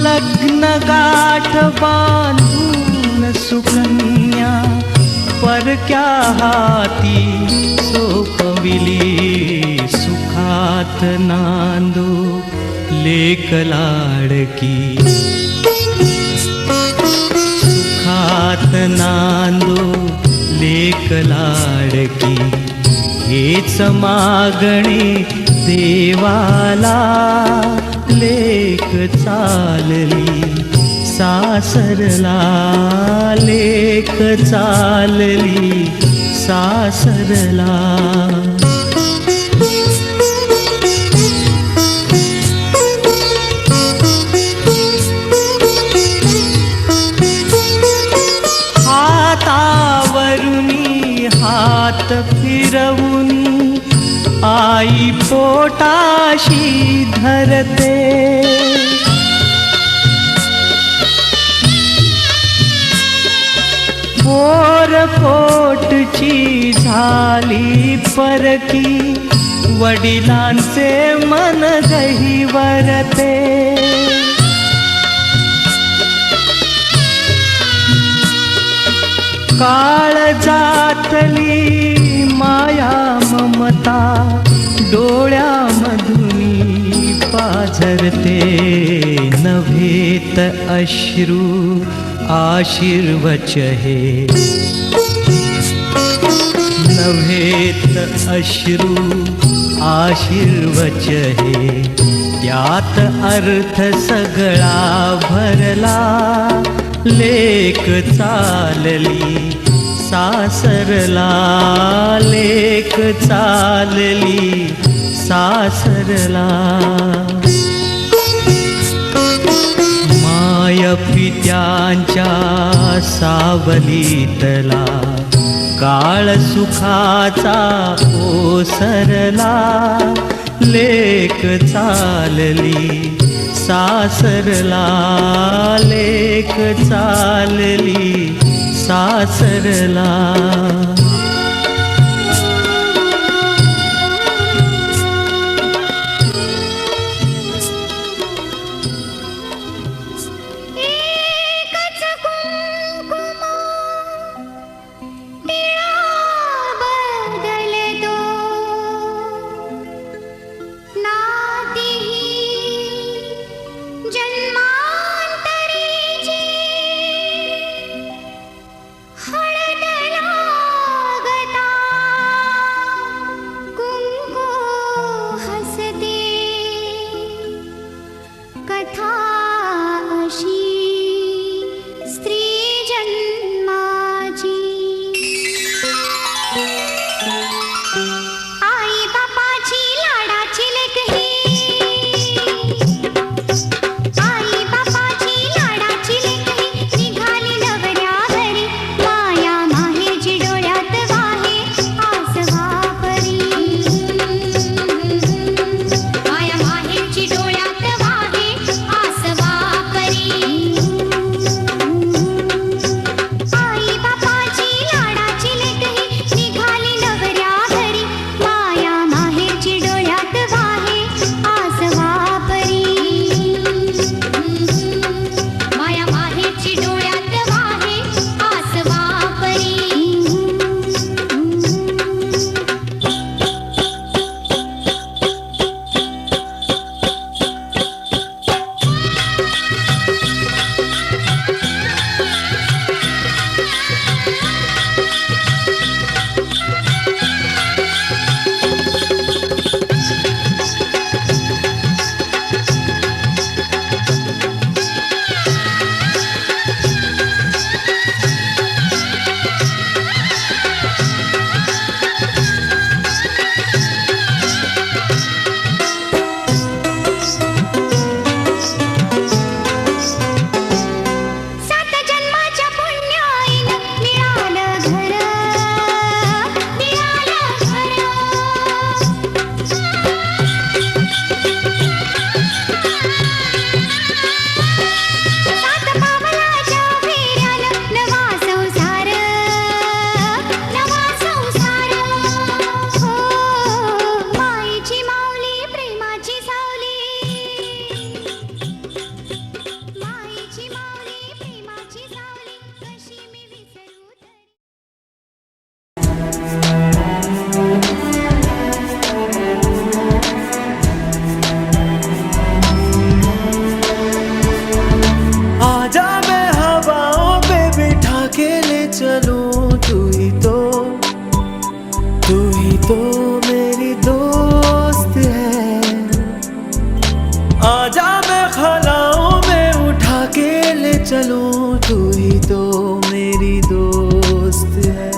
लग्न गाठ बांधून सुकन्या परक्या हाती सोपविली. सुखात नांदो लेक लाडकी, सुखात नांदो लेक लाडकी. हेच मागणे देवाला, लेक चालली सासरला, लेक चालली सासरला. हातावरुनी हात फिरवून आई पोटाशी धरते. पोटची झाली परकी, वडिलांचे मन गहिवरते. काळजातली माया ममता डोळ्यामधुनी पाझरते. नव्हेत अश्रू आशीर्वच हे, नव्हेत अश्रू आशीर्वच हे. त्यात अर्थ सगळा भरला, लेक चालली सासरला, लेक चालली सासरला. माय पित्यांच्या सावलीतला काळ सुखाचा ओसरला, लेक चालली सासरला, लेक चालली सासरला. हळदला चलूं, तू ही तो मेरी दोस्त है।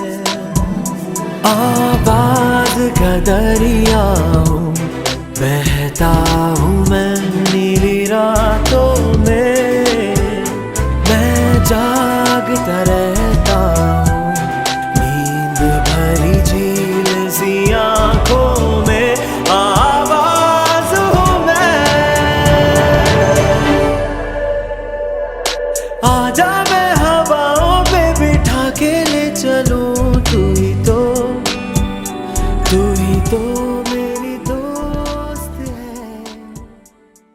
आबाद का दरिया हूँ, बहता हूँ मैं नीली रातों में, मैं जागता रहता हूँ नींद भरी झील सी आँखों में, आवाज हूँ मैं। आजा मैं हवाओं पे बिठा के ले चलूं, तू ही तो